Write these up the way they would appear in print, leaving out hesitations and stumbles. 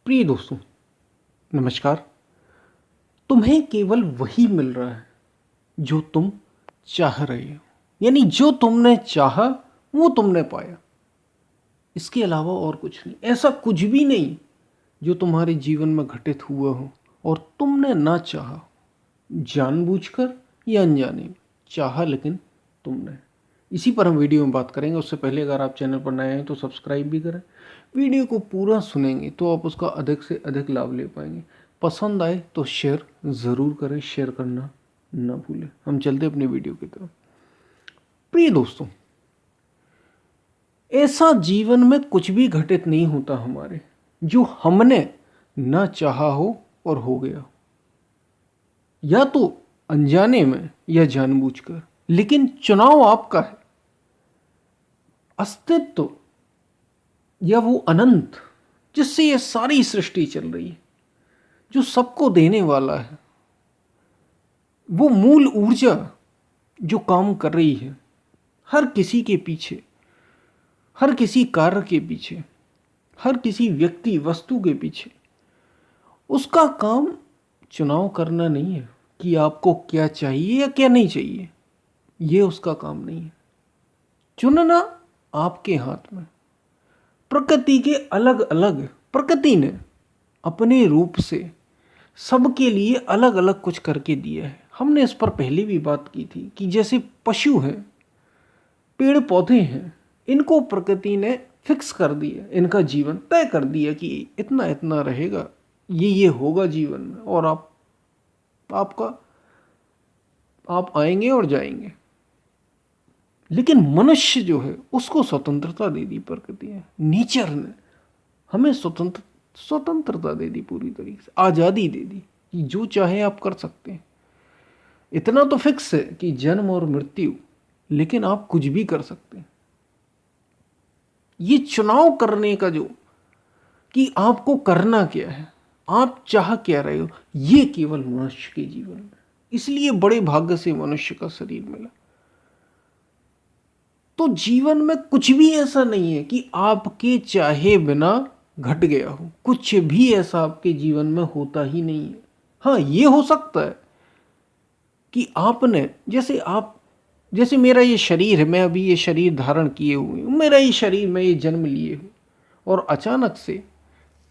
प्रिय दोस्तों, नमस्कार। तुम्हें केवल वही मिल रहा है जो तुम चाह रहे हो, यानी जो तुमने चाहा वो तुमने पाया। इसके अलावा और कुछ नहीं। ऐसा कुछ भी नहीं जो तुम्हारे जीवन में घटित हुआ हो और तुमने ना चाहा, जानबूझकर या अनजाने में चाहा, लेकिन तुमने। इसी पर हम वीडियो में बात करेंगे। उससे पहले अगर आप चैनल पर नए हैं तो सब्सक्राइब भी करें। वीडियो को पूरा सुनेंगे तो आप उसका अधिक से अधिक लाभ ले पाएंगे। पसंद आए तो शेयर ज़रूर करें, शेयर करना ना भूलें। हम चलते अपने वीडियो की तरफ। प्रिय दोस्तों, ऐसा जीवन में कुछ भी घटित नहीं होता हमारे जो हमने ना चाहा हो और हो गया, या तो अनजाने में या जानबूझकर। लेकिन चुनाव आपका है। अस्तित्व या वो अनंत जिससे ये सारी सृष्टि चल रही है, जो सबको देने वाला है, वो मूल ऊर्जा जो काम कर रही है हर किसी के पीछे, हर किसी कार्य के पीछे, हर किसी व्यक्ति वस्तु के पीछे, उसका काम चुनाव करना नहीं है कि आपको क्या चाहिए या क्या नहीं चाहिए। ये उसका काम नहीं है। चुनना आपके हाथ में। प्रकृति के अलग अलग, प्रकृति ने अपने रूप से सबके लिए अलग अलग कुछ करके दिया है। हमने इस पर पहले भी बात की थी कि जैसे पशु हैं, पेड़ पौधे हैं, इनको प्रकृति ने फिक्स कर दिया, इनका जीवन तय कर दिया कि इतना इतना रहेगा, ये होगा जीवन में, और आप आएंगे और जाएंगे। लेकिन मनुष्य जो है उसको स्वतंत्रता दे दी प्रकृति ने, नेचर ने हमें स्वतंत्रता दे दी, पूरी तरीके से आज़ादी दे दी कि जो चाहे आप कर सकते हैं। इतना तो फिक्स है कि जन्म और मृत्यु, लेकिन आप कुछ भी कर सकते हैं। ये चुनाव करने का जो कि आपको करना क्या है, आप चाह क्या रहे हो, ये केवल मनुष्य के जीवन में। इसलिए बड़े भाग्य से मनुष्य का शरीर मिला। तो जीवन में कुछ भी ऐसा नहीं है कि आपके चाहे बिना घट गया हो। कुछ भी ऐसा आपके जीवन में होता ही नहीं है। हाँ, ये हो सकता है कि आपने जैसे मेरा ये शरीर है, मैं अभी ये शरीर धारण किए हुए हूँ, मेरा ये शरीर, मैं ये जन्म लिए हूँ, और अचानक से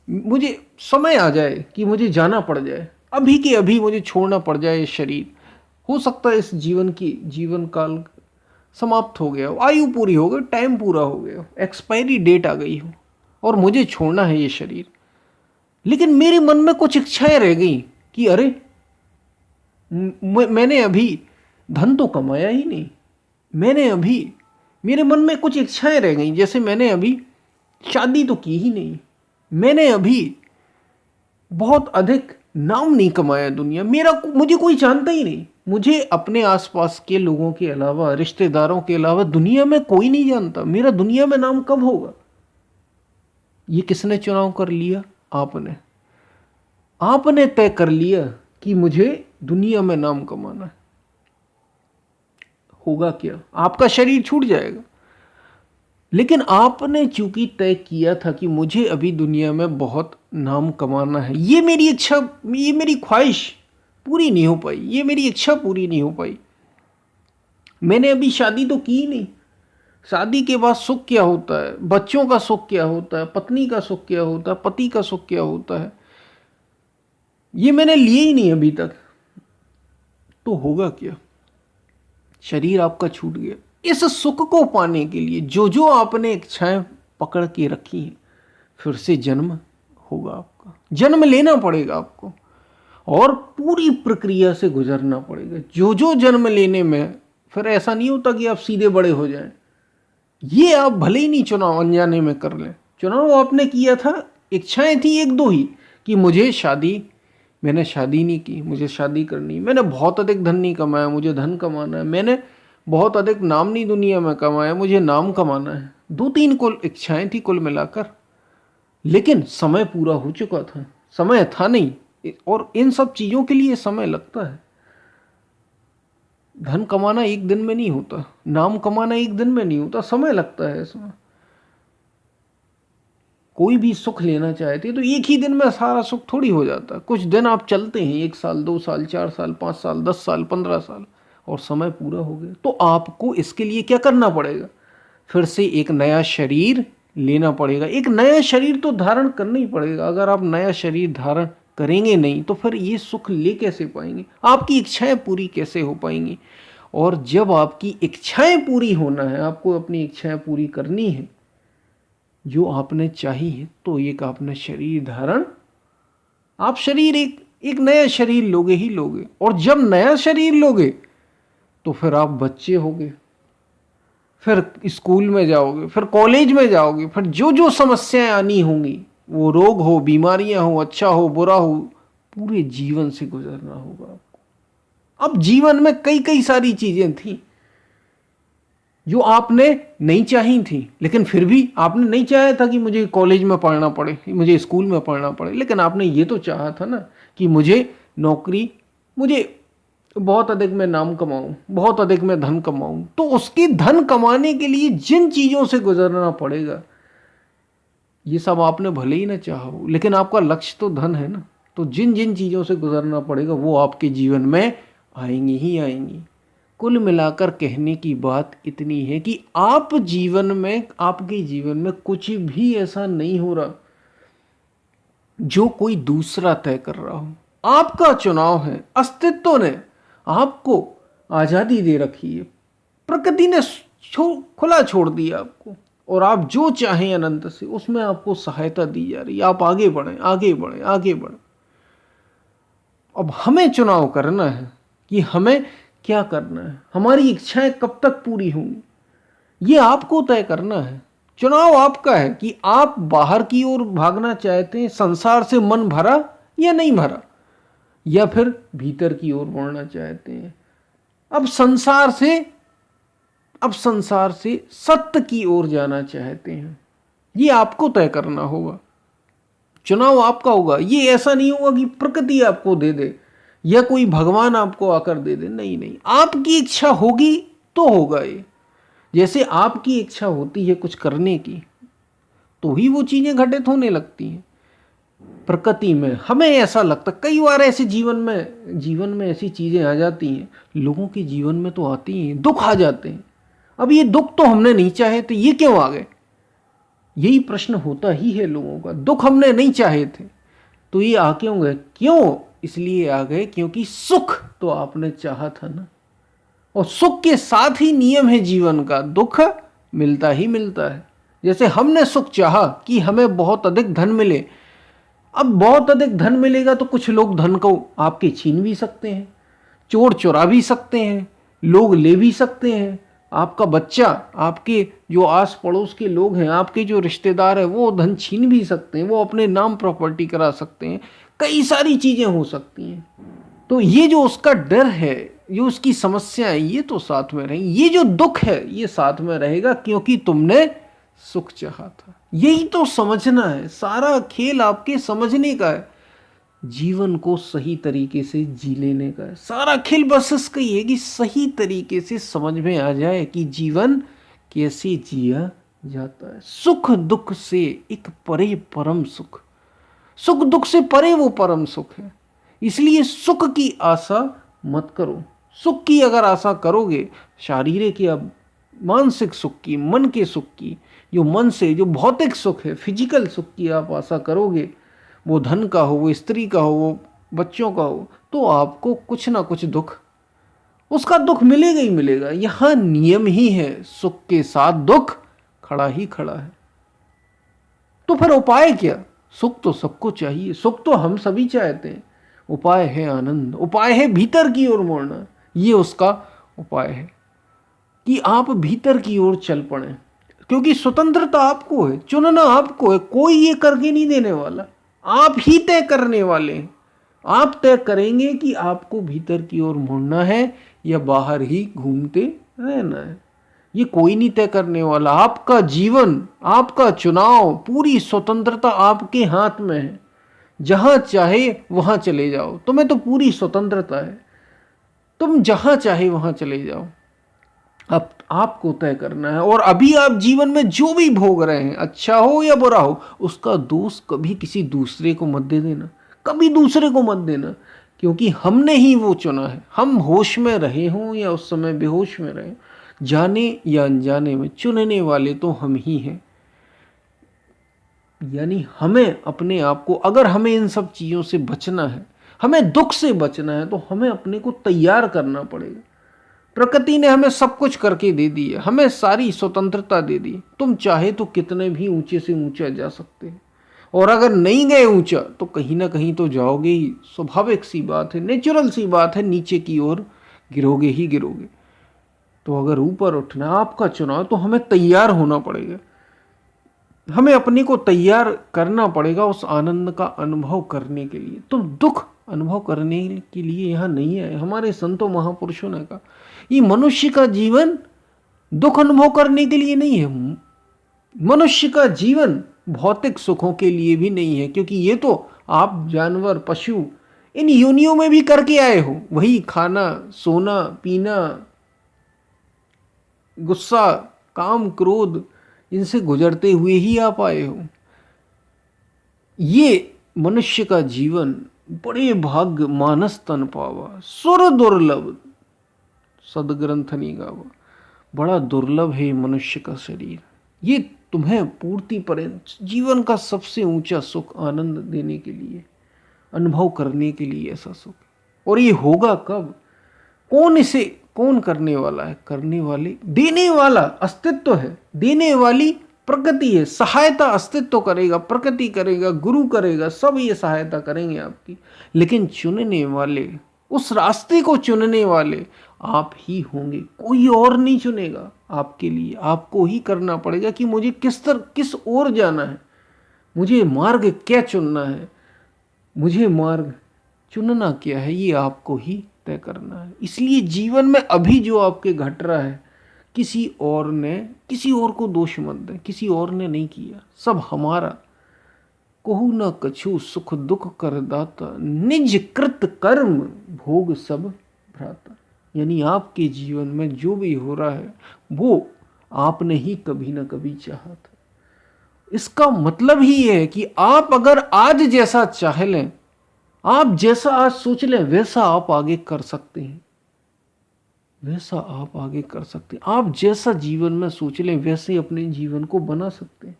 मुझे समय आ जाए कि मुझे जाना पड़ जाए, अभी के अभी मुझे छोड़ना पड़ जाए ये शरीर। हो सकता है इस जीवन काल समाप्त हो गया हो, आयु पूरी हो गई, टाइम पूरा हो गया हो, एक्सपायरी डेट आ गई हो और मुझे छोड़ना है ये शरीर। लेकिन मेरे मन में कुछ इच्छाएं रह गई कि अरे, मैंने अभी धन तो कमाया ही नहीं, मैंने अभी, मेरे मन में कुछ इच्छाएं रह गई, जैसे मैंने अभी शादी तो की ही नहीं, मैंने अभी बहुत अधिक नाम नहीं कमाया दुनिया, मुझे कोई जानता ही नहीं, मुझे अपने आसपास के लोगों के अलावा, रिश्तेदारों के अलावा दुनिया में कोई नहीं जानता। मेरा दुनिया में नाम कब होगा? ये किसने चुनाव कर लिया? आपने तय कर लिया कि मुझे दुनिया में नाम कमाना है। होगा क्या? आपका शरीर छूट जाएगा। लेकिन आपने चूंकि तय किया था कि मुझे अभी दुनिया में बहुत नाम कमाना है, ये मेरी इच्छा, ये मेरी ख्वाहिश पूरी नहीं हो पाई, ये मेरी इच्छा पूरी नहीं हो पाई। मैंने अभी शादी तो की ही नहीं। शादी के बाद सुख क्या होता है, बच्चों का सुख क्या होता है, पत्नी का सुख क्या होता है, पति का सुख क्या होता है, ये मैंने लिए ही नहीं अभी तक। तो होगा क्या? शरीर आपका छूट गया। इस सुख को पाने के लिए जो जो आपने इच्छाएं पकड़ के रखी हैं, फिर से जन्म होगा आपका, जन्म लेना पड़ेगा आपको और पूरी प्रक्रिया से गुजरना पड़ेगा। जो जो जन्म लेने में, फिर ऐसा नहीं होता कि आप सीधे बड़े हो जाएं। ये आप भले ही नहीं चुनाव अनजाने में कर लें, चुनाव आपने किया था, इच्छाएं थी एक दो ही कि मुझे शादी, मैंने शादी नहीं की, मुझे शादी करनी, मैंने बहुत अधिक धन नहीं कमाया, मुझे धन कमाना है, मैंने बहुत अधिक नाम नहीं दुनिया में कमाया, मुझे नाम कमाना है। दो तीन कुल इच्छाएं थी कुल मिलाकर, लेकिन समय पूरा हो चुका था, समय था नहीं। और इन सब चीज़ों के लिए समय लगता है। धन कमाना एक दिन में नहीं होता, नाम कमाना एक दिन में नहीं होता, समय लगता है इसमें। कोई भी सुख लेना चाहते हैं तो एक ही दिन में सारा सुख थोड़ी हो जाता। कुछ दिन आप चलते हैं, 1 साल, 2 साल, 4 साल, 5 साल, 10 साल, 15 साल, और समय पूरा हो गया। तो आपको इसके लिए क्या करना पड़ेगा? फिर से एक नया शरीर लेना पड़ेगा। एक नया शरीर तो धारण करना ही पड़ेगा। अगर आप नया शरीर धारण करेंगे नहीं तो फिर ये सुख ले कैसे पाएंगे? आपकी इच्छाएं पूरी कैसे हो पाएंगी? और जब आपकी इच्छाएं पूरी होना है, आपको अपनी इच्छाएं पूरी करनी है जो आपने चाही है, तो एक आपने शरीर धारण, आप शरीर एक नया शरीर लोगे ही लोगे। और जब नया शरीर लोगे तो फिर आप बच्चे होगे, फिर स्कूल में जाओगे, फिर कॉलेज में जाओगे, फिर जो जो समस्याएं आनी होंगी, वो रोग हो, बीमारियां हो, अच्छा हो, बुरा हो, पूरे जीवन से गुजरना होगा आपको। अब जीवन में कई कई सारी चीजें थी जो आपने नहीं चाही थी, लेकिन फिर भी आपने नहीं चाहा था कि मुझे कॉलेज में पढ़ना पड़े, मुझे स्कूल में पढ़ना पड़े, लेकिन आपने ये तो चाहा था ना कि मुझे नौकरी, मुझे बहुत अधिक मैं नाम कमाऊं, बहुत अधिक मैं धन कमाऊं। तो उसकी धन कमाने के लिए जिन चीज़ों से गुजरना पड़ेगा, ये सब आपने भले ही ना चाहा हो, लेकिन आपका लक्ष्य तो धन है ना। तो जिन जिन चीज़ों से गुजरना पड़ेगा वो आपके जीवन में आएंगी ही आएंगी। कुल मिलाकर कहने की बात इतनी है कि आप जीवन में, आपके जीवन में कुछ भी ऐसा नहीं हो रहा जो कोई दूसरा तय कर रहा हो। आपका चुनाव है। अस्तित्व ने आपको आज़ादी दे रखी है, प्रकृति ने खुला छोड़ दिया आपको, और आप जो चाहें अनंत से उसमें आपको सहायता दी जा रही है। आप आगे बढ़ें, आगे बढ़ें, आगे बढ़ें। अब हमें चुनाव करना है कि हमें क्या करना है, हमारी इच्छाएं कब तक पूरी होंगी, ये आपको तय करना है। चुनाव आपका है कि आप बाहर की ओर भागना चाहते हैं, संसार से मन भरा या नहीं भरा, या फिर भीतर की ओर मुड़ना चाहते हैं। अब संसार से सत्य की ओर जाना चाहते हैं, ये आपको तय करना होगा। चुनाव आपका होगा। ये ऐसा नहीं होगा कि प्रकृति आपको दे दे या कोई भगवान आपको आकर दे दे। नहीं नहीं, आपकी इच्छा होगी तो होगा। ये जैसे आपकी इच्छा होती है कुछ करने की, तो ही वो चीजें घटित होने लगती हैं। प्रकृति में हमें ऐसा लगता, कई बार ऐसे जीवन में ऐसी चीजें आ जाती हैं, लोगों के जीवन में तो आती हैं, दुख आ जाते हैं। अब ये दुख तो हमने नहीं चाहे थे, ये क्यों आ गए? यही प्रश्न होता ही है लोगों का। दुख हमने नहीं चाहे थे तो ये आ क्यों गए? क्यों? इसलिए आ गए क्योंकि सुख तो आपने चाहा था ना। और सुख के साथ ही नियम है जीवन का, दुख मिलता ही मिलता है। जैसे हमने सुख चाहा कि हमें बहुत अधिक धन मिले, अब बहुत अधिक धन मिलेगा तो कुछ लोग धन को आपके छीन भी सकते हैं, चोर चुरा भी सकते हैं, लोग ले भी सकते हैं। आपका बच्चा, आपके जो आस पड़ोस के लोग हैं, आपके जो रिश्तेदार हैं, वो धन छीन भी सकते हैं, वो अपने नाम प्रॉपर्टी करा सकते हैं, कई सारी चीज़ें हो सकती हैं। तो ये जो उसका डर है, जो उसकी समस्या है, ये तो साथ में रहेगी। ये जो दुख है ये साथ में रहेगा क्योंकि तुमने सुख चाहा था। यही तो समझना है, सारा खेल आपके समझने का है, जीवन को सही तरीके से जी लेने का है। सारा खेल बस इसका ही है कि सही तरीके से समझ में आ जाए कि जीवन कैसे जिया जाता है। सुख दुख से एक परे परम सुख, सुख दुख से परे वो परम सुख है। इसलिए सुख की आशा मत करो। सुख की अगर आशा करोगे, शारीरिक या मानसिक सुख की, मन के सुख की, जो मन से, जो भौतिक सुख है, फिजिकल सुख की आप आशा करोगे, वो धन का हो, वो स्त्री का हो, वो बच्चों का हो, तो आपको कुछ ना कुछ दुख, उसका दुख मिलेगा ही मिलेगा। यह नियम ही है, सुख के साथ दुख खड़ा ही खड़ा है। तो फिर उपाय क्या? सुख तो सबको चाहिए, सुख तो हम सभी चाहते हैं। उपाय है आनंद, उपाय है भीतर की ओर मुड़ना। ये उसका उपाय है कि आप भीतर की ओर चल पड़े, क्योंकि स्वतंत्रता आपको है, चुनना आपको है, कोई ये करके नहीं देने वाला, आप ही तय करने वाले हैं। आप तय करेंगे कि आपको भीतर की ओर मुड़ना है या बाहर ही घूमते रहना है। ये कोई नहीं तय करने वाला। आपका जीवन, आपका चुनाव, पूरी स्वतंत्रता आपके हाथ में है। जहां चाहे वहां चले जाओ, तुम्हें तो पूरी स्वतंत्रता है, तुम जहां चाहे वहां चले जाओ। अब आपको तय करना है। और अभी आप जीवन में जो भी भोग रहे हैं, अच्छा हो या बुरा हो, उसका दोष कभी किसी दूसरे को मत दे देना, कभी दूसरे को मत देना, क्योंकि हमने ही वो चुना है। हम होश में रहे हों या उस समय बेहोश में रहे, जाने या अनजाने में चुनने वाले तो हम ही हैं। यानी हमें अपने आप को, अगर हमें इन सब चीज़ों से बचना है, हमें दुख से बचना है, तो हमें अपने को तैयार करना पड़ेगा। प्रकृति ने हमें सब कुछ करके दे दिया, हमें सारी स्वतंत्रता दे दी। तुम चाहे तो कितने भी ऊंचे से ऊंचा जा सकते हैं, और अगर नहीं गए ऊंचा तो कहीं ना कहीं तो जाओगे ही। स्वाभाविक सी बात है, नेचुरल सी बात है, नीचे की ओर गिरोगे ही गिरोगे। तो अगर ऊपर उठना आपका चुनाव, तो हमें तैयार होना पड़ेगा, हमें अपने को तैयार करना पड़ेगा उस आनंद का अनुभव करने के लिए। तुम दुख अनुभव करने के लिए यहाँ नहीं आए। हमारे संतों महापुरुषों ने कहा, ये मनुष्य का जीवन दुख अनुभव करने के लिए नहीं है। मनुष्य का जीवन भौतिक सुखों के लिए भी नहीं है, क्योंकि ये तो आप जानवर, पशु, इन योनियों में भी करके आए हो। वही खाना, सोना, पीना, गुस्सा, काम, क्रोध, इनसे गुजरते हुए ही आप आए हो। ये मनुष्य का जीवन बड़े भाग्य मानस तन पावा, सुर दुर्लभ सदग्रंथ नहीं गावा। बड़ा दुर्लभ है मनुष्य का शरीर। ये तुम्हें पूर्ति पर्यंत जीवन का सबसे ऊंचा सुख आनंद देने के लिए, अनुभव करने के लिए ऐसा सुख। और ये होगा कब? कौन इसे, कौन करने वाला है? करने वाले, देने वाला अस्तित्व है, देने वाली प्रकृति है। सहायता अस्तित्व करेगा, प्रकृति करेगा, गुरु करेगा, सब ये सहायता करेंगे आपकी। लेकिन चुनने वाले, उस रास्ते को चुनने वाले आप ही होंगे, कोई और नहीं चुनेगा आपके लिए। आपको ही करना पड़ेगा कि मुझे किस ओर जाना है, मुझे मार्ग क्या चुनना है, मुझे मार्ग चुनना क्या है, ये आपको ही तय करना है। इसलिए जीवन में अभी जो आपके घट रहा है, किसी और को दोष मत दें, किसी और ने नहीं किया, सब हमारा। कहू न कछु सुख दुख कर दाता, निज कृत कर्म भोग सब भ्राता। यानी आपके जीवन में जो भी हो रहा है वो आपने ही कभी ना कभी चाहा था। इसका मतलब ही ये है कि आप अगर आज जैसा चाह लें, आप जैसा आज सोच लें, वैसा आप आगे कर सकते हैं, वैसा आप आगे कर सकते हैं। आप जैसा जीवन में सोच लें, वैसे अपने जीवन को बना सकते हैं।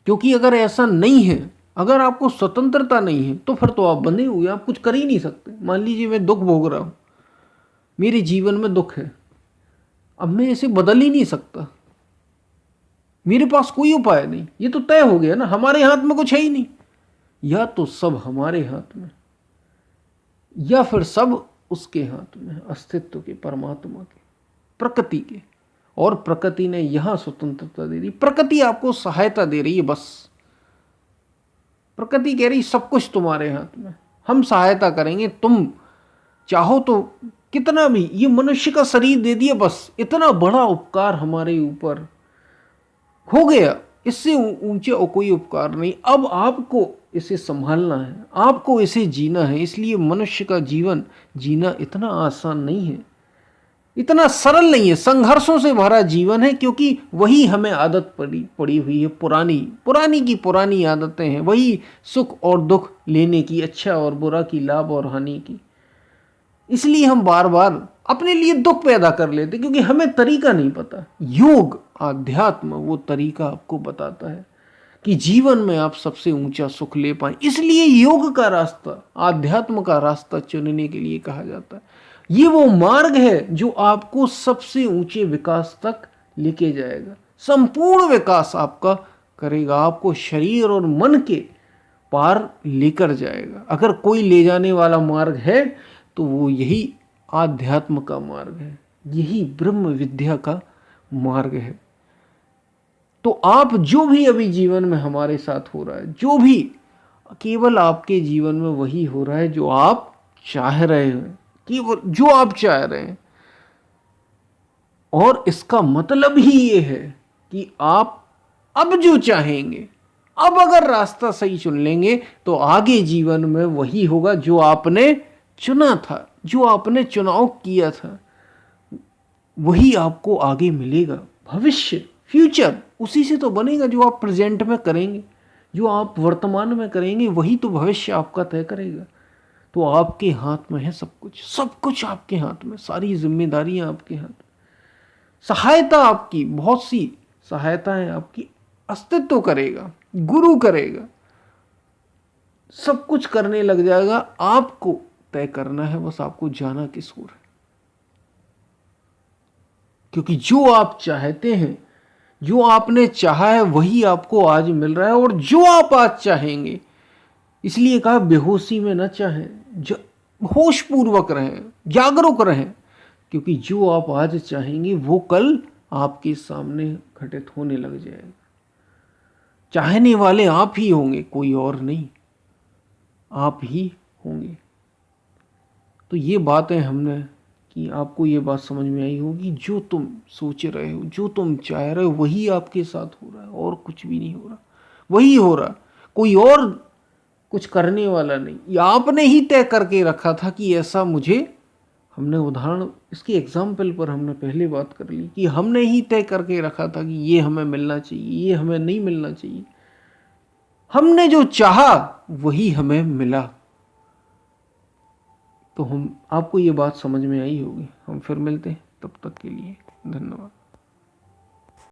क्योंकि अगर ऐसा नहीं है, अगर आपको स्वतंत्रता नहीं है, तो फिर तो आप बंधे हुए, आप कुछ कर ही नहीं सकते। मान लीजिए मैं दुख भोग रहा हूं, मेरे जीवन में दुख है, अब मैं इसे बदल ही नहीं सकता, मेरे पास कोई उपाय नहीं। ये तो तय हो गया ना, हमारे हाथ में कुछ है ही नहीं। या तो सब हमारे हाथ में, या फिर सब उसके हाथ में, अस्तित्व के, परमात्मा के, प्रकृति के। और प्रकृति ने यहां स्वतंत्रता दे दी, प्रकृति आपको सहायता दे रही है। बस प्रकृति कह रही सब कुछ तुम्हारे हाथ में, हम सहायता करेंगे, तुम चाहो तो कितना भी। ये मनुष्य का शरीर दे दिया, बस इतना बड़ा उपकार हमारे ऊपर हो गया, इससे ऊंचे कोई उपकार नहीं। अब आपको इसे संभालना है, आपको इसे जीना है। इसलिए मनुष्य का जीवन जीना इतना आसान नहीं है, इतना सरल नहीं है, संघर्षों से भरा जीवन है। क्योंकि वही हमें आदत पड़ी हुई है, पुरानी की पुरानी आदतें हैं, वही सुख और दुख लेने की, अच्छा और बुरा की, लाभ और हानि की। इसलिए हम बार बार अपने लिए दुख पैदा कर लेते, क्योंकि हमें तरीका नहीं पता। योग, आध्यात्म वो तरीका आपको बताता है कि जीवन में आप सबसे ऊंचा सुख ले पाए। इसलिए योग का रास्ता, आध्यात्म का रास्ता चुनने के लिए कहा जाता है। ये वो मार्ग है जो आपको सबसे ऊंचे विकास तक लेके जाएगा, संपूर्ण विकास आपका करेगा, आपको शरीर और मन के पार लेकर जाएगा। अगर कोई ले जाने वाला मार्ग है तो वो यही आध्यात्म का मार्ग है, यही ब्रह्म विद्या का मार्ग है। तो आप जो भी अभी जीवन में हमारे साथ हो रहा है, जो भी, केवल आपके जीवन में वही हो रहा है जो आप चाह रहे हैं, केवल जो आप चाह रहे हैं। और इसका मतलब ही ये है कि आप अब जो चाहेंगे, अब अगर रास्ता सही चुन लेंगे, तो आगे जीवन में वही होगा जो आपने चुना था, जो आपने चुनाव किया था। वही आपको आगे मिलेगा। भविष्य, फ्यूचर उसी से तो बनेगा जो आप प्रेजेंट में करेंगे। जो आप वर्तमान में करेंगे वही तो भविष्य आपका तय करेगा। तो आपके हाथ में है सब कुछ, सब कुछ आपके हाथ में, सारी जिम्मेदारियां आपके हाथ में। सहायता आपकी, बहुत सी सहायताएं आपकी, अस्तित्व करेगा, गुरु करेगा, सब कुछ करने लग जाएगा। आपको तय करना है, बस आपको जाना किस ओर है। क्योंकि जो आप चाहते हैं, जो आपने चाहा है वही आपको आज मिल रहा है। और जो आप आज चाहेंगे, इसलिए कहा बेहोशी में न चाहें, होश पूर्वक रहें, जागरूक रहें। क्योंकि जो आप आज चाहेंगे वो कल आपके सामने घटित होने लग जाएगा। चाहने वाले आप ही होंगे, कोई और नहीं, आप ही होंगे। तो ये बातें हमने कि आपको ये बात समझ में आई होगी, जो तुम सोच रहे हो, जो तुम चाह रहे हो वही आपके साथ हो रहा है, और कुछ भी नहीं हो रहा, वही हो रहा। कोई और कुछ करने वाला नहीं। ये आपने ही तय करके रखा था कि ऐसा मुझे, हमने उदाहरण इसके एग्जाम्पल पर हमने पहले बात कर ली कि हमने ही तय करके रखा था कि ये हमें मिलना चाहिए, ये हमें नहीं मिलना चाहिए। हमने जो चाहा वही हमें मिला। तो हम, आपको ये बात समझ में आई होगी। हम फिर मिलते हैं, तब तक के लिए धन्यवाद।